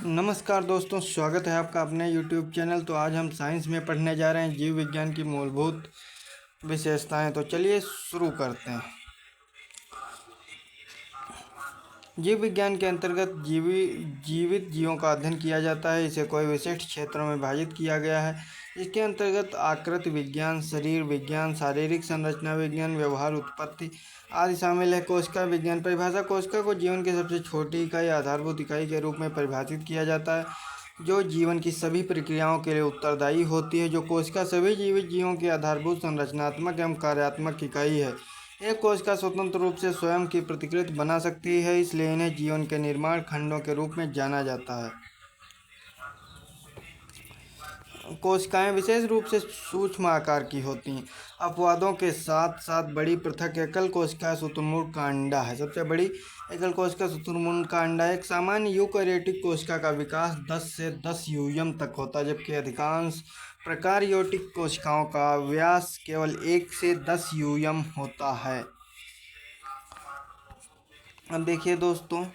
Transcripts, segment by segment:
नमस्कार दोस्तों, स्वागत है आपका अपने YouTube चैनल। तो आज हम साइंस में पढ़ने जा रहे हैं जीव विज्ञान की मूलभूत विशेषताएं। तो चलिए शुरू करते हैं। जीव विज्ञान के अंतर्गत जीवित जीवों का अध्ययन किया जाता है। इसे कोई विशिष्ट क्षेत्रों में विभाजित किया गया है। इसके अंतर्गत आकृति विज्ञान, शरीर विज्ञान, शारीरिक संरचना विज्ञान, व्यवहार, उत्पत्ति आदि शामिल है। कोशिका विज्ञान परिभाषा: कोशिका को जीवन की सबसे छोटी इकाई, आधारभूत इकाई के रूप में परिभाषित किया जाता है, जो जीवन की सभी प्रक्रियाओं के लिए उत्तरदायी होती है। जो कोशिका सभी जीवित जीवों की आधारभूत संरचनात्मक एवं कार्यात्मक इकाई है। एक कोशिका स्वतंत्र रूप से स्वयं की प्रतिकृति बना सकती है, इसलिए इन्हें जीवन के निर्माण खंडों के रूप में जाना जाता है। कोशिकाएं विशेष रूप से सूक्ष्म आकार की होती हैं। अपवादों के साथ साथ बड़ी पृथक एकल कोशिका शुतुरमुर्ग का अंडा है। सबसे बड़ी एकल कोशिका शुतुरमुर्ग का अंडा। एक सामान्य यूकैरियोटिक कोशिका का विकास 10 से 10 यूएम तक होता है, जबकि अधिकांश प्रकार्योटिक कोशिकाओं का व्यास केवल 1 से 10 यूएम होता है। अब देखिए दोस्तों,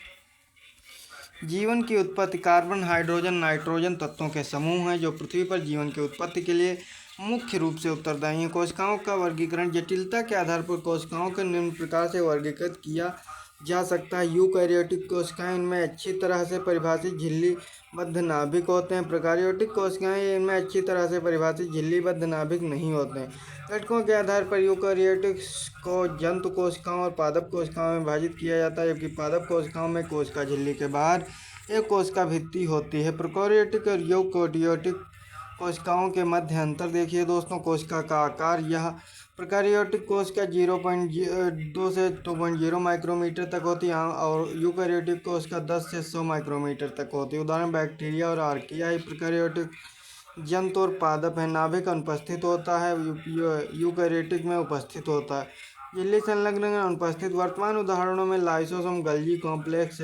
जीवन की उत्पत्ति कार्बन, हाइड्रोजन, नाइट्रोजन तत्वों के समूह हैं जो पृथ्वी पर जीवन की उत्पत्ति के लिए मुख्य रूप से उत्तरदायी हैं। कोशिकाओं का वर्गीकरण: जटिलता के आधार पर कोशिकाओं को निम्न प्रकार से वर्गीकृत किया जा सकता है। यूकैरियोटिक कोशिकाएं: इनमें अच्छी तरह से परिभाषित झिल्लीबद्ध नाभिक होते हैं। प्रोकैरियोटिक कोशिकाएं: इनमें अच्छी तरह से परिभाषित झिल्लीबद्ध नाभिक नहीं होते हैं। घटकों के आधार पर यूकैरियोटिक्स को जंतु कोशिकाओं और पादप कोशिकाओं में विभाजित किया जाता है, जबकि पादप कोशिकाओं में कोशिका झिल्ली के बाहर एक कोशिका भित्ति होती है। प्रोकैरियोटिक और यूकैरियोटिक कोशिकाओं के मध्य अंतर देखिए दोस्तों। कोशिका का आकार: यह प्रोकैरियोटिक कोशिका 0.2 से 2.0 माइक्रोमीटर तक होती है और यूकैरियोटिक कोशिका 10 से 100 माइक्रोमीटर तक होती है। उदाहरण बैक्टीरिया और आर्किया प्रोकैरियोटिक जंतु और पादप है। नाभिक अनुपस्थित होता है, यूकैरियोटिक में उपस्थित होता है। झिल्ली संलग्न अनुपस्थित। वर्तमान उदाहरणों में lysosome, Golgi complex,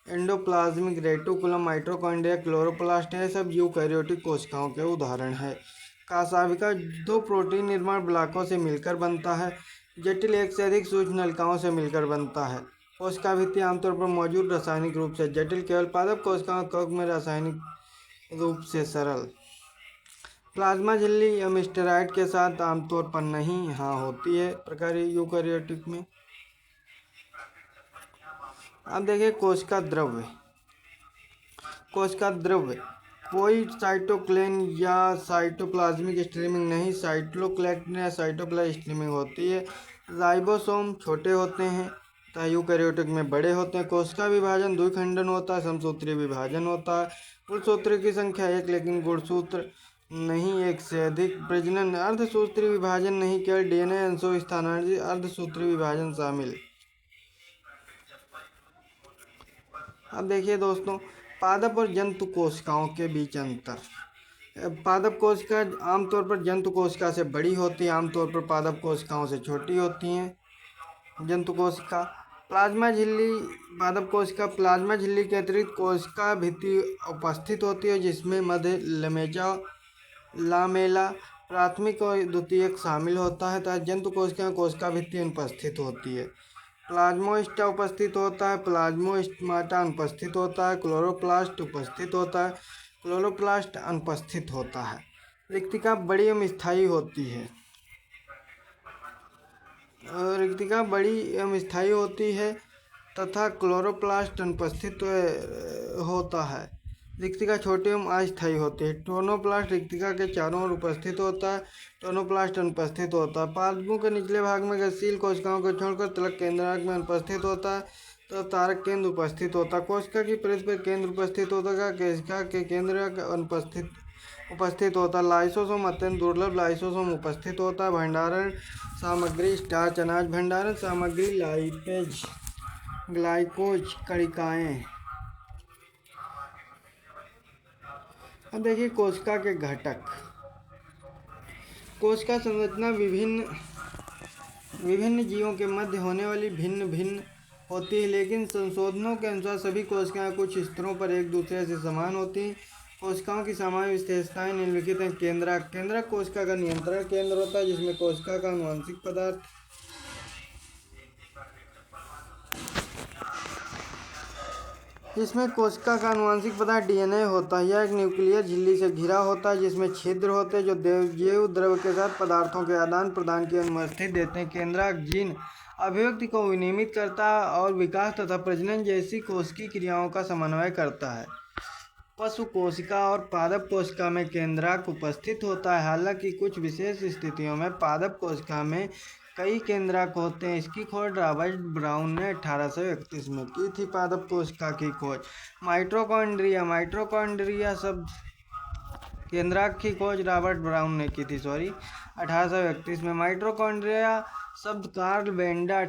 endoplasmic reticulum, mitochondria, chloroplast है सब यूकैरियोटिक कोशिकाओं के उदाहरण है। कासाविका: दो प्रोटीन निर्माण ब्लॉकों से मिलकर बनता है। जटिल: एक से अधिक सूक्ष्म नलिकाओं से मिलकर बनता है। कोशिका भित्ति आमतौर पर मौजूद, रासायनिक रूप से जटिल। केवल पादप कोशिकाओं कवक में रासायनिक रूप से सरल। प्लाज्मा झिल्ली स्टेरॉइड के साथ आमतौर पर नहीं यहाँ होती है यूकैरियोटिक में। अब देखिए कोशिका द्रव्य। कोशिका द्रव्य: कोई साइटोक्लेन या साइटोप्लाज्मिक स्ट्रीमिंग नहीं, साइटोक्लेन या साइटोप्लाज्मिक स्ट्रीमिंग होती है। राइबोसोम छोटे होते हैं तथा यूकैरियोटिक में बड़े होते हैं। कोशिका विभाजन: द्विखंडन होता है, समसूत्रीय विभाजन होता है। गुणसूत्र की संख्या 1, लेकिन गुणसूत्र नहीं, एक से अधिक। प्रजनन: अर्धसूत्रीय विभाजन नहीं, केवल डीएनए अंशों स्थानांतरित अर्धसूत्रीय विभाजन शामिल। अब देखिए दोस्तों, पादप और जंतु कोशिकाओं के बीच अंतर। पादप कोशिका आमतौर पर जंतु कोशिका से बड़ी होती है, आमतौर पर पादप कोशिकाओं से छोटी होती हैं। जंतु कोशिका प्लाज्मा झिल्ली: पादप कोशिका प्लाज्मा झिल्ली के अतिरिक्त कोशिका भित्ति उपस्थित होती है, जिसमें मध्य लामेला प्राथमिक और द्वितीयक शामिल होता है तथा जंतु कोशिका कोशिका भित्ति अनुपस्थित होती है। प्लाज्मोस्टा उपस्थित होता है, प्लाज्मोस्टाटा अनुपस्थित होता है। क्लोरोप्लास्ट उपस्थित होता है, क्लोरोप्लास्ट अनुपस्थित होता है। रिक्तिका बड़ी एवं स्थायी होती है। रिक्तिका बड़ी एवं स्थायी होती है तथा क्लोरोप्लास्ट अनुपस्थित होता है। रिक्तिका छोटी एवं अस्थायी होती है। टोनोप्लास्ट रिक्तिका के चारों ओर उपस्थित होता है, टोनोप्लास्ट अनुपस्थित होता है। पादपों के निचले भाग में गतिशील कोशिकाओं को छोड़कर तलक केंद्रक में अनुपस्थित होता है तो तारक केंद्र उपस्थित होता है। कोशिका की परिधि पर केंद्र उपस्थित होता है, कोशिका के केंद्रक उपस्थित होता है। लाइसोसोम अत्यंत दुर्लभ लाइसोसोम उपस्थित होता है। भंडारण सामग्री: स्टार्च अनाज। भंडारण सामग्री: लाइपेज, ग्लाइकोज, कणिकाएं। अब देखिए कोशिका के घटक। कोशिका संरचना विभिन्न जीवों के मध्य होने वाली भिन्न भिन्न होती है, लेकिन संशोधनों के अनुसार सभी कोशिकाएं कुछ स्तरों पर एक दूसरे से समान होती हैं। कोशिकाओं की सामान्य विशेषताएं निम्नलिखित हैं। केंद्रक: केंद्रक कोशिका का नियंत्रण केंद्र होता है, जिसमें कोशिका का आनुवंशिक पदार्थ इसमें कोशिका का आनुवंशिक पदार्थ डीएनए होता है। यह एक न्यूक्लियर झिल्ली से घिरा होता है जिसमें छिद्र होते हैं जो जैव द्रव्य के साथ पदार्थों के आदान प्रदान की अनुमति देते हैं। केंद्रक जीन अभिव्यक्ति को विनियमित करता है और विकास तथा प्रजनन जैसी कोशिकीय क्रियाओं का समन्वय करता है। पशु कोशिका और पादप कोशिका में केंद्रक उपस्थित होता है। हालांकि कुछ विशेष स्थितियों में पादप कोशिका में कई केंद्रक होते हैं। इसकी खोज रॉबर्ट ब्राउन ने 1831 में की थी। पादप कोशिका की खोज माइटोकॉन्ड्रिया शब्द केंद्रक की खोज रॉबर्ट ब्राउन ने की थी 1831 में। माइटोकॉन्ड्रिया शब्द कार्ल बेंडा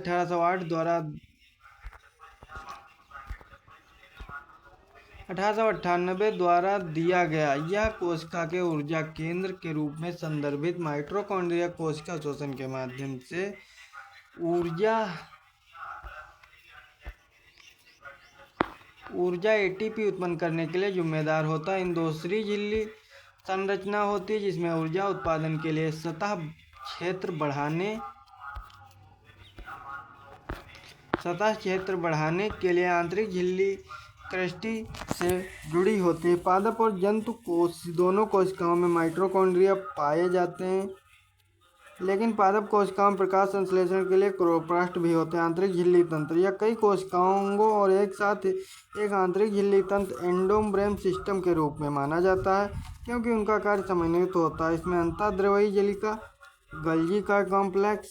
1898 द्वारा दिया गया। यह कोशिका के ऊर्जा केंद्र के रूप में संदर्भित माइटोकॉन्ड्रिया कोशिका शोषण के माध्यम से ऊर्जा एटीपी उत्पन्न करने के लिए जिम्मेदार होता है। इन दूसरी झिल्ली संरचना होती है जिसमें ऊर्जा उत्पादन के लिए सतह क्षेत्र बढ़ाने के लिए आंतरिक झिल्ली क्रस्टी से जुड़ी होती है। पादप और जंतु कोश दोनों कोशिकाओं में माइटोकॉन्ड्रिया पाए जाते हैं, लेकिन पादप कोशिकाओं में प्रकाश संश्लेषण के लिए क्लोरोप्लास्ट भी होते हैं। आंतरिक झिल्ली तंत्र यह कई कोशिकाओं और एक साथ एक आंतरिक झिल्ली तंत्र एंडोम्ब्रेन सिस्टम के रूप में माना जाता है क्योंकि उनका कार्य समन्वित होता है। इसमें अंतःद्रवयी जलिका, गोल्गी का कॉम्प्लेक्स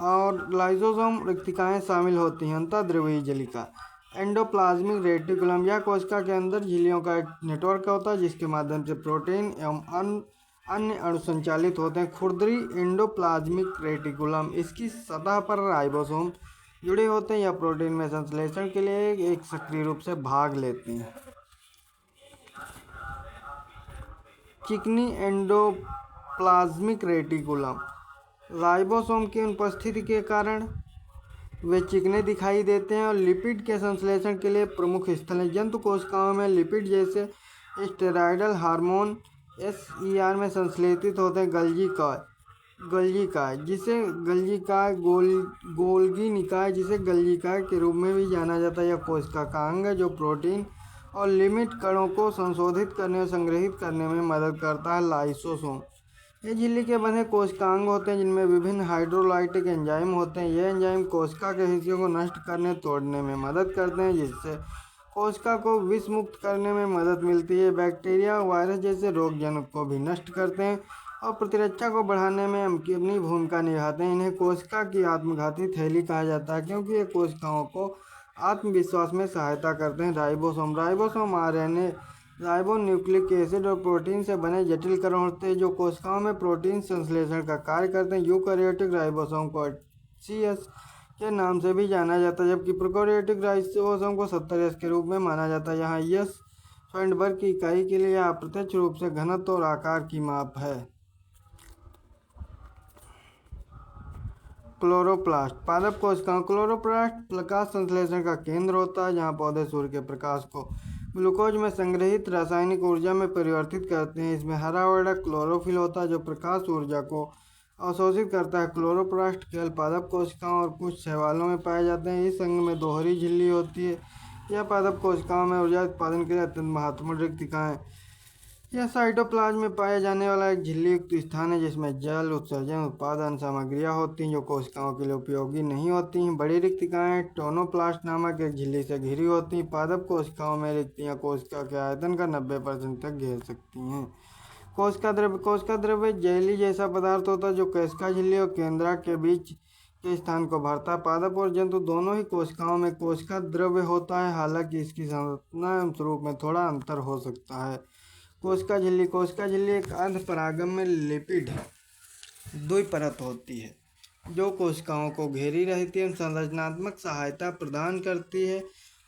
और लाइसोसोम रिक्तिकाएं शामिल होती हैं। अंतःद्रवयी जलिका एंडोप्लाज्मिक रेटिकुलम यह कोशिका के अंदर झिल्लियों का एक नेटवर्क होता है जिसके माध्यम से प्रोटीन एवं अन्य अणु संचालित होते हैं। खुरदरी एंडोप्लाज्मिक रेटिकुलम इसकी सतह पर राइबोसोम जुड़े होते हैं। यह प्रोटीन में संश्लेषण के लिए एक सक्रिय रूप से भाग लेते हैं। चिकनी एंडोप्लाज्मिक रेटिकुलम राइबोसोम की उपस्थिति के कारण वे चिकने दिखाई देते हैं और लिपिड के संश्लेषण के लिए प्रमुख स्थल हैं। जंतु कोशिकाओं में लिपिड जैसे स्टेरॉयडल हार्मोन SER में संश्लेषित होते हैं। गोल्गी निकाय जिसे गोल्गी निकाय के रूप में भी जाना जाता है। यह कोशिका का अंग है जो प्रोटीन और लिपिड कणों को संशोधित करने और संग्रहित करने में मदद करता है। लाइसोसोम ये झिल्ली के बंधे कोशिकांग होते हैं जिनमें विभिन्न हाइड्रोलाइटिक एंजाइम होते हैं। ये एंजाइम कोशिका के हिस्सों को नष्ट करने तोड़ने में मदद करते हैं जिससे कोशिका को विष मुक्त करने में मदद मिलती है। बैक्टीरिया वायरस जैसे रोगजनक को भी नष्ट करते हैं और प्रतिरक्षा को बढ़ाने में अपनी भूमिका निभाते हैं। इन्हें कोशिका की आत्मघाती थैली कहा जाता है क्योंकि ये कोशिकाओं को आत्मविश्वास में सहायता करते हैं। राइबोसोम RNA राइबोन्यूक्लिक एसिड और प्रोटीन से बने जटिल कण होते हैं जो कोशिकाओं में प्रोटीन संश्लेषण का कार्य करते हैं। यूकैरियोटिक राइबोसोम को CS के नाम से भी जाना जाता है जबकि प्रोकैरियोटिक राइबोसोम को 70S के रूप में माना जाता है। यहाँ S फाइंडबर्ग की इकाई के लिए अप्रत्यक्ष रूप से घनत्व और आकार की माप है। क्लोरोप्लास्ट पादप कोशिकाओं क्लोरोप्लास्ट प्रकाश संश्लेषण का केंद्र होता है जहाँ पौधे सूर्य के प्रकाश को ग्लूकोज में संग्रहित रासायनिक ऊर्जा में परिवर्तित करते हैं। इसमें हरा वर्णक क्लोरोफिल होता है जो प्रकाश ऊर्जा को अवशोषित करता है। क्लोरोप्लास्ट केवल पादप कोशिकाओं और कुछ शैवालों में पाए जाते हैं। इस अंग में दोहरी झिल्ली होती है। यह पादप कोशिकाओं में ऊर्जा उत्पादन के लिए अत्यंत महत्वपूर्ण रिक्तिकाएं। यह साइटोप्लाज्म में पाया जाने वाला एक झिल्ली युक्त स्थान है जिसमें जल उत्सर्जन उत्पादन सामग्रियां होती हैं जो कोशिकाओं के लिए उपयोगी नहीं होती हैं। बड़ी रिक्तिकाएं टोनोप्लास्ट नामक एक झिल्ली से घिरी होती हैं। पादप कोशिकाओं में रिक्तियां कोशिका के आयतन का 90% तक घेर सकती हैं। कोशिका द्रव्य जेली जैसा पदार्थ होता है जो कोशिका झिल्ली और केंद्रक के बीच के स्थान को भरता है। पादप और जंतु दोनों ही कोशिकाओं में कोशिका द्रव्य होता है, हालांकि इसकी संरचना एवं स्वरूप में थोड़ा अंतर हो सकता है। कोशिका झिल्ली एक अर्धपरागम्य लिपिड द्विपरत होती है जो कोशिकाओं को घेरी रहती है, संरचनात्मक सहायता प्रदान करती है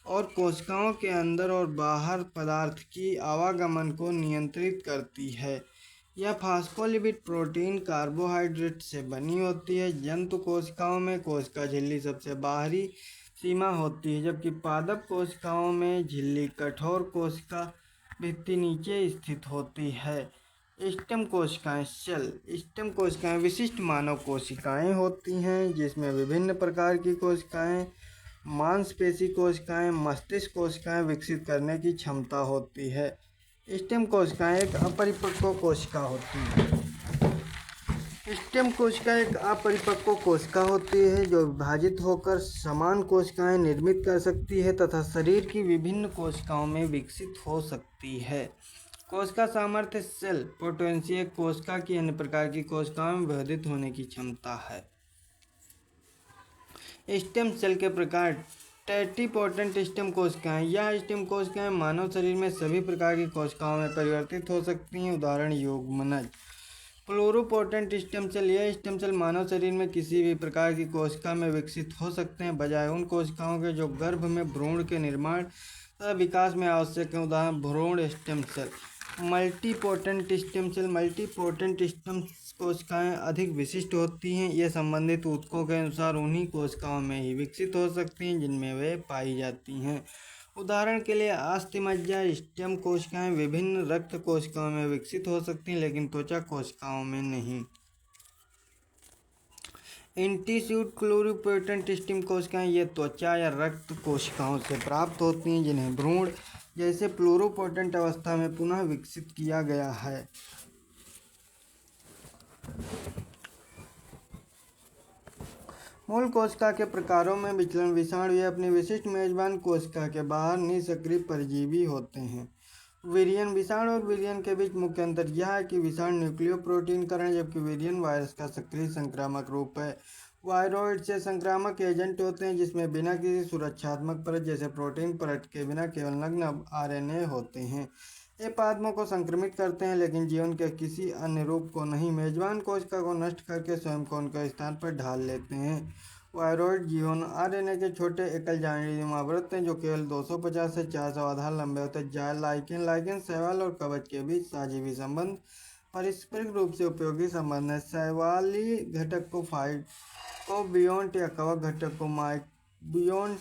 और कोशिकाओं के अंदर और बाहर पदार्थ की आवागमन को नियंत्रित करती है। यह फास्फोलिपिड प्रोटीन कार्बोहाइड्रेट से बनी होती है। जंतु कोशिकाओं में कोशिका झिल्ली सबसे बाहरी सीमा होती है जबकि पादप कोशिकाओं में झिल्ली कठोर कोशिका भित्ति नीचे स्थित होती है। स्टेम कोशिकाएं विशिष्ट मानव कोशिकाएं होती हैं जिसमें विभिन्न प्रकार की कोशिकाएं मांसपेशी कोशिकाएं, मस्तिष्क कोशिकाएं विकसित करने की क्षमता होती है। स्टेम कोशिकाएं एक अपरिपक्व कोशिका होती है। स्टेम कोशिका एक अपरिपक्व कोशिका होती है जो विभाजित होकर समान कोशिकाएं निर्मित कर सकती है तथा शरीर की विभिन्न कोशिकाओं में विकसित हो सकती है। कोशिका सामर्थ्य सेल पोटेंसी एक कोशिका की अन्य प्रकार की कोशिकाओं में विभाजित होने की क्षमता है। स्टेम सेल के प्रकार टोटिपोटेंट स्टेम कोशिकाएं। यह स्टेम कोशिकाएं मानव शरीर में सभी प्रकार की कोशिकाओं में परिवर्तित हो सकती हैं। उदाहरण युग्मनज। Pluripotent stem cell. यह स्टेम सेल मानव शरीर में किसी भी प्रकार की कोशिका में विकसित हो सकते हैं बजाय उन कोशिकाओं के जो गर्भ में भ्रूण के निर्माण तथा विकास में आवश्यक है। उदाहरण भ्रूण stem cell. Multipotent stem cell. Multipotent stem कोशिकाएं अधिक विशिष्ट होती हैं। ये संबंधित ऊतकों के अनुसार उन्हीं कोशिकाओं में ही विकसित हो सकती हैं जिनमें वे पाई जाती हैं। उदाहरण के लिए अस्थिमज्जा स्टेम कोशिकाएं विभिन्न रक्त कोशिकाओं में विकसित हो सकती हैं लेकिन त्वचा कोशिकाओं में नहीं। इंटीस्यूट प्लूरिपोटेंट स्टेम कोशिकाएं ये त्वचा या रक्त कोशिकाओं से प्राप्त होती हैं जिन्हें भ्रूण जैसे प्लूरिपोटेंट अवस्था में पुनः विकसित किया गया है। मूल कोशिका के प्रकारों में विचलन। विषाणु ये अपनी विशिष्ट मेजबान कोशिका के बाहर निष्क्रिय परजीवी होते हैं। विरियन। विषाणु और विरियन के बीच मुख्य अंतर यह है कि विषाणु न्यूक्लियो प्रोटीन करण जबकि विरियन वायरस का सक्रिय संक्रामक रूप है। वायरोइड से संक्रामक एजेंट होते हैं जिसमें बिना किसी सुरक्षात्मक परत जैसे प्रोटीन परत के बिना केवल नग्न आरएनए होते हैं। ये पादपों को संक्रमित करते हैं लेकिन जीवन के किसी अन्य रूप को नहीं। मेजबान कोशिका को नष्ट करके स्वयं को उनके स्थान पर ढाल लेते हैं। वायरोइड जीवन आरएनए के छोटे एकल जाइलम आवृत्त हैं जो केवल 250 से 400 आधार लंबे होते हैं। लाइकेन शैवाल और कवच के बीच साझेवी संबंध पारस्परिक रूप से उपयोगी संबंध है। शैवाली घटक को बियोन्ट या कवक घटक को माइक्रोबियोन्ट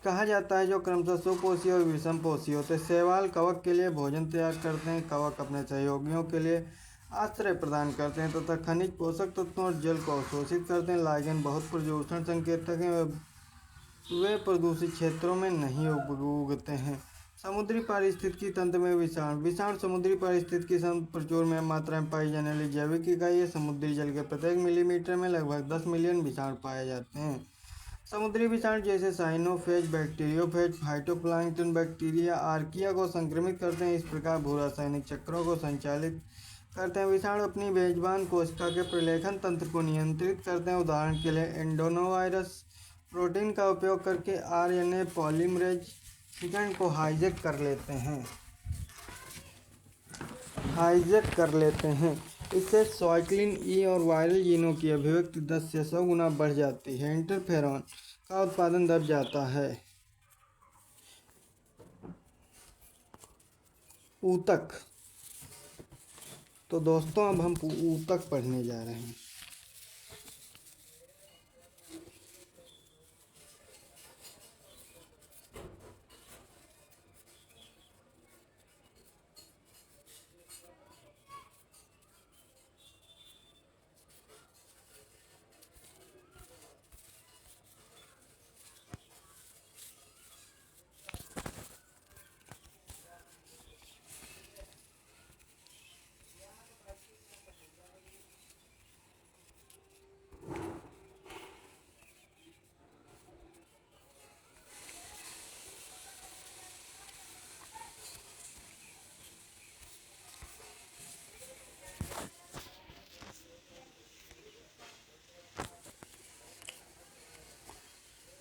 कहा जाता है जो क्रमशः सुपोषी और विषम पोषी होते हैं। शैवाल कवक के लिए भोजन तैयार करते हैं। कवक अपने सहयोगियों के लिए आश्रय प्रदान करते हैं तथा खनिज पोषक तत्वों और जल को अवशोषित करते हैं। लाइगेन बहुत प्रदूषण संकेतक हैं। वे प्रदूषित क्षेत्रों में नहीं उगते हैं। समुद्री पारिस्थितिकी तंत्र में विषाणु। विषाणु समुद्री पारिस्थितिकी तंत्र प्रचुर में मात्रा में पाई जाने वाली जैविक इकाई है। समुद्री जल के प्रत्येक मिलीमीटर में लगभग 10 मिलियन विषाणु पाए जाते हैं। समुद्री विषाणु जैसे साइनोफेज, बैक्टीरियोफेज, फाइटोप्लैंक्टन बैक्टीरिया, आर्किया को संक्रमित करते हैं। इस प्रकार भूरासायनिक चक्रों को संचालित करते हैं। विषाणु अपनी मेजबान कोशिका के प्रलेखन तंत्र को नियंत्रित करते हैं। उदाहरण के लिए एंडोनोवायरस प्रोटीन का उपयोग करके आरएनए पॉलीमरेज सेकेंड को हाईजैक कर लेते हैं। इससे साइक्लिन ई और वायरल जीनों की अभिव्यक्ति 10 से 100 गुना बढ़ जाती है। इंटरफेरॉन का उत्पादन दब जाता है। ऊतक। तो दोस्तों अब हम ऊतक पढ़ने जा रहे हैं।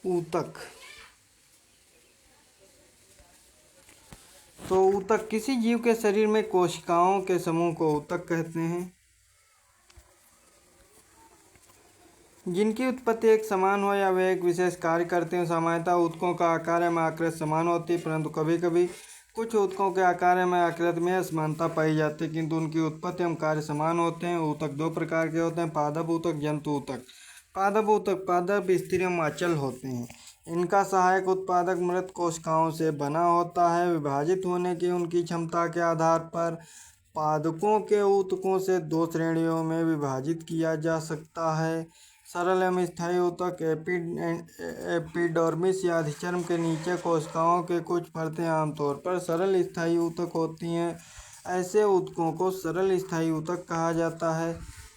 ऊतक। तो ऊतक किसी जीव के शरीर में कोशिकाओं के समूह को ऊतक कहते हैं जिनकी उत्पत्ति एक समान हो या वे एक विशेष कार्य करते हैं। सामान्यतः ऊतकों का आकार एवं आकृति समान होती है परंतु कभी कभी कुछ ऊतकों के आकार एवं आकृति में असमानता पाई जाती है किंतु उनकी उत्पत्ति एवं कार्य समान होते हैं। ऊतक दो प्रकार के होते हैं, पादप ऊतक, जंतु ऊतक। पादप ऊतक पादप स्थिर एवं अचल होते हैं। इनका सहायक उत्पादक मृत कोशिकाओं से बना होता है। विभाजित होने की उनकी क्षमता के आधार पर पादपों के ऊतकों से 2 श्रेणियों में विभाजित किया जा सकता है। सरल एवं स्थायी ऊतक एपिडर्मिस या अधिचर्म के नीचे कोशिकाओं के कुछ परतें आमतौर पर सरल स्थायी ऊतक होती हैं। ऐसे ऊतकों को सरल स्थायी ऊतक कहा जाता है।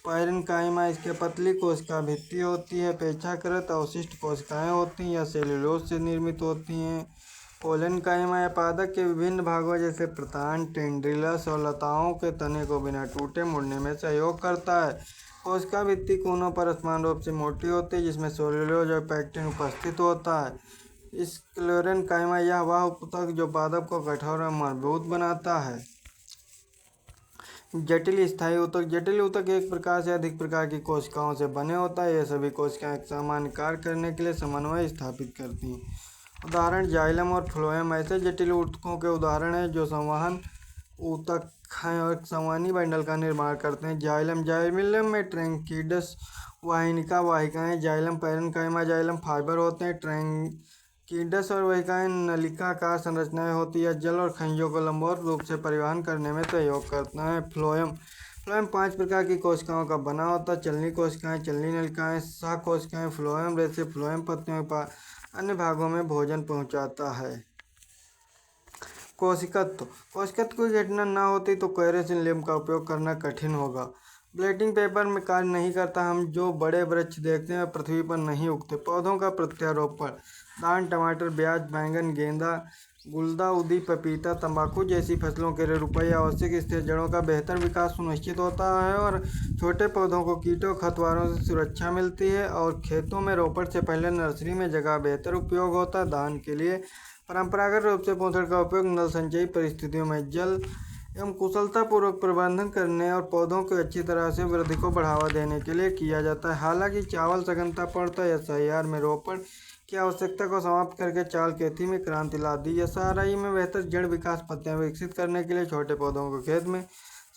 पैरेन्काइमा इसके पतली कोशिका भित्ति होती है। अपेक्षाकृत अवशिष्ट कोशिकाएं होती हैं या सेल्यूलोज से निर्मित होती हैं। कोलेनकाइमा या पादप के विभिन्न भागों जैसे प्रतान, टेंड्रिलस और लताओं के तने को बिना टूटे मुड़ने में सहयोग करता है। कोशिका भित्ति कोनों पर समान रूप से मोटी होती है जिसमें सेल्यूलोज और पैक्टिन उपस्थित होता है। स्क्लेरेन्काइमा यह वह ऊतक जो पादप को कठोर और मजबूत बनाता है। जटिल स्थायी ऊतक। जटिल ऊतक एक प्रकार से अधिक प्रकार की कोशिकाओं से बने होता है। यह सभी कोशिकाएं एक सामान्य कार्य करने के लिए समन्वय स्थापित करती हैं। उदाहरण जाइलम और फ्लोएम ऐसे जटिल ऊतकों के उदाहरण हैं जो संवहन ऊतक हैं और संवहनी बंडल का निर्माण करते हैं। जाइलम में ट्रैंकिडस वाहिनिका वाहिकाएं जाइलम पैरेन्काइमा जाइलम फाइबर होते हैं। ट्रैंकिडस और वाहिकाएं नलिकाकार संरचनाएं होती है। जल और खनिजों को लंबवत रूप से परिवहन करने में सहयोग करता है। फ्लोएम 5 प्रकार की कोशिकाओं का बना होता है। चलनी कोशिकाएं, चलनी नलिकाएं, सह कोशिकाएं, फ्लोएम रेशे, फ्लोएम पत्तियों के अन्य भागों में भोजन पहुंचाता है। कोशिकत्व कोई घटना न होती तो केरोसिन लैंप का उपयोग करना कठिन होगा। ब्लेटिंग पेपर में कार्य नहीं करता। हम जो बड़े वृक्ष देखते हैं पृथ्वी पर नहीं उगते। पौधों का प्रत्यारोपण धान, टमाटर, प्याज, बैंगन, गेंदा, गुलदाउदी, पपीता, तंबाकू जैसी फसलों के लिए रुपये आवश्यक स्थिर जड़ों का बेहतर विकास सुनिश्चित होता है और छोटे पौधों को कीटों खरपतवारों से सुरक्षा मिलती है और खेतों में रोपण से पहले नर्सरी में जगह बेहतर उपयोग होता है। धान के लिए परंपरागत रूप से पोषण का उपयोग नल सिंचाई परिस्थितियों में जल एवं कुशलतापूर्वक प्रबंधन करने और पौधों को अच्छी तरह से वृद्धि को बढ़ावा देने के लिए किया जाता है। हालांकि चावल सघनतापूर्ण SIR में रोपण की आवश्यकता को समाप्त करके चावल खेती में क्रांति ला दी। SRI में बेहतर जड़ विकास पत्तियां विकसित करने के लिए छोटे पौधों को खेत में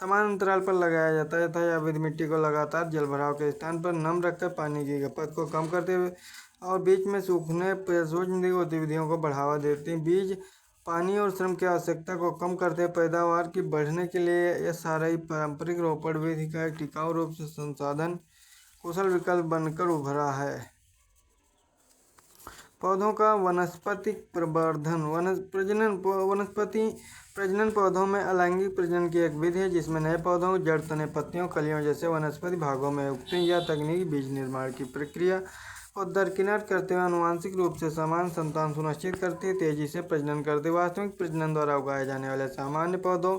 समान अंतराल पर लगाया जाता है तथा यह मिट्टी को लगातार जल भराव के स्थान पर नम रखकर पानी की खपत को कम करते हुए और बीच में सूखने सूक्ष्म गतिविधियों को बढ़ावा देते हैं। बीज, पानी और श्रम की आवश्यकता को कम करते हैं। पैदावार की बढ़ने के लिए SRI पारंपरिक रोपण विधि का एक टिकाऊ रूप से संसाधन कुशल विकल्प बनकर उभरा है। पौधों का वनस्पतिक प्रवर्धन वनस्पति प्रजनन पौधों में अलैंगिक प्रजनन की एक विधि है जिसमें नए पौधों, जड़, तने, पत्तियों, कलियों जैसे वनस्पति भागों में उगते हैं। यह तकनीक बीज निर्माण की प्रक्रिया को दरकिनार करते हुए आनुवंशिक रूप से समान संतान सुनिश्चित करती है। तेजी से प्रजनन करते वास्तविक प्रजनन द्वारा उगाए जाने वाले सामान्य पौधों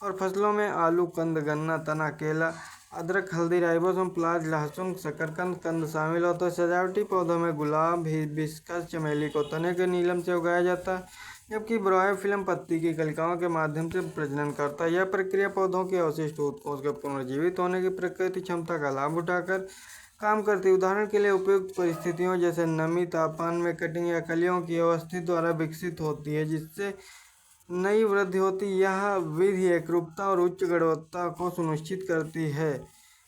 और फसलों में आलू, कंद, गन्ना, तना, केला, अदरक, हल्दी, राइबोसोम, प्याज, लहसुन, शकरकंद शामिल होते हैं। सजावटी पौधों में गुलाब, हिबिस्कस, चमेली को तने के नीलम से उगाया जाता है जबकि ब्रायोफिलम पत्ती की कलिकाओं के माध्यम से प्रजनन करता है। यह प्रक्रिया पौधों के अवशिष्ट ऊतकों के पुनर्जीवित होने की प्रकृति क्षमता का लाभ उठाकर काम करती है। उदाहरण के लिए उपयुक्त परिस्थितियों जैसे नमी, तापमान में कटिंग या कलियों की अवस्थित द्वारा विकसित होती है जिससे नई वृद्धि होती है। यह विधि एकरूपता और उच्च गुणवत्ता को सुनिश्चित करती है।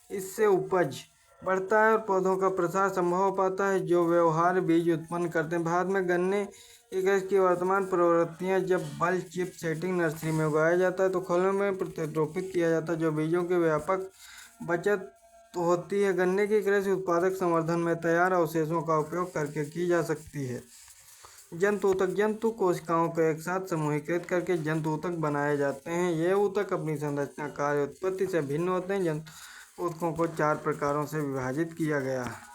इससे उपज बढ़ता है और पौधों का प्रसार संभव हो पाता है जो व्यवहार बीज उत्पन्न करते हैं। भारत में गन्ने की कृषि की वर्तमान प्रवृत्तियां जब बल्क चिप सेटिंग नर्सरी में उगाया जाता है तो खोलों में प्रतिरोपित किया जाता है जो बीजों की व्यापक बचत होती है। गन्ने की कृषि उत्पादक संवर्धन में तैयार अवशेषों का उपयोग करके की जा सकती है। जंतु ऊतक जंतु कोशिकाओं को एक साथ समूहीकृत करके जंतु ऊतक बनाए जाते हैं। ये ऊतक अपनी संरचना, कार्य, उत्पत्ति से भिन्न होते हैं। जंतु ऊतकों को 4 प्रकारों से विभाजित किया गया है।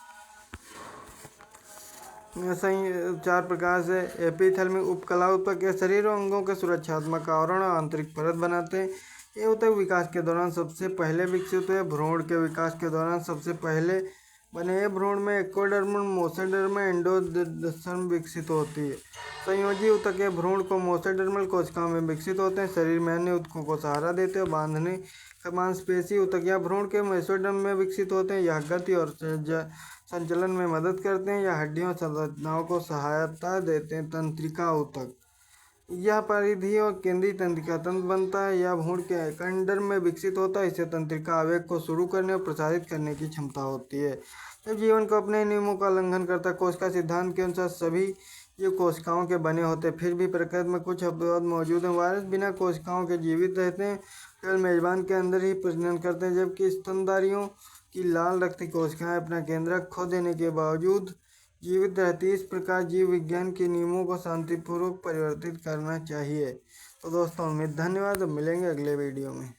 4 प्रकार से एपिथेलियल उपकला ऊतक के शरीर और अंगों के सुरक्षात्मक आवरण और आंतरिक परत बनाते हैं। ये ऊतक विकास के दौरान सबसे पहले विकसित हुए। भ्रूण के विकास के दौरान सबसे पहले बने ये भ्रूण में एक्टोडर्म, मोसेडर्म, एंडोडर्म विकसित होती है। संयोजी ऊतक के भ्रूण को मोसेडर्मल कोशिकाओं में विकसित होते हैं। शरीर में अन्य ऊतकों को सहारा देते हैं। बांधने का मांसपेशी ऊतक या भ्रूण के मेसोडर्म में विकसित होते हैं। यह गति और संचलन में मदद करते हैं या हड्डियों संरचनाओं को सहायता देते हैं। तंत्रिका ऊतक यह परिधीय और केंद्रीय तंत्रिका तंत्र बनता है। यह भ्रूण के एंडोडर्म में विकसित होता है। इससे तंत्रिका आवेग को शुरू करने और प्रसारित करने की क्षमता होती है। जब जीवन को अपने नियमों का उल्लंघन करता है, कोशिका सिद्धांत के अनुसार सभी जीव कोशिकाओं के बने होते हैं, फिर भी प्रकृति में कुछ अपवाद मौजूद हैं। वायरस बिना कोशिकाओं के जीवित रहते हैं, केवल मेजबान के अंदर ही प्रजनन करते हैं, जबकि स्तनधारियों की लाल रक्त कोशिकाएं अपना केंद्रक खो देने के बावजूद जीवित रहती है। इस प्रकार जीव विज्ञान के नियमों को शांतिपूर्वक परिवर्तित करना चाहिए। तो दोस्तों धन्यवाद, अब मिलेंगे अगले वीडियो में।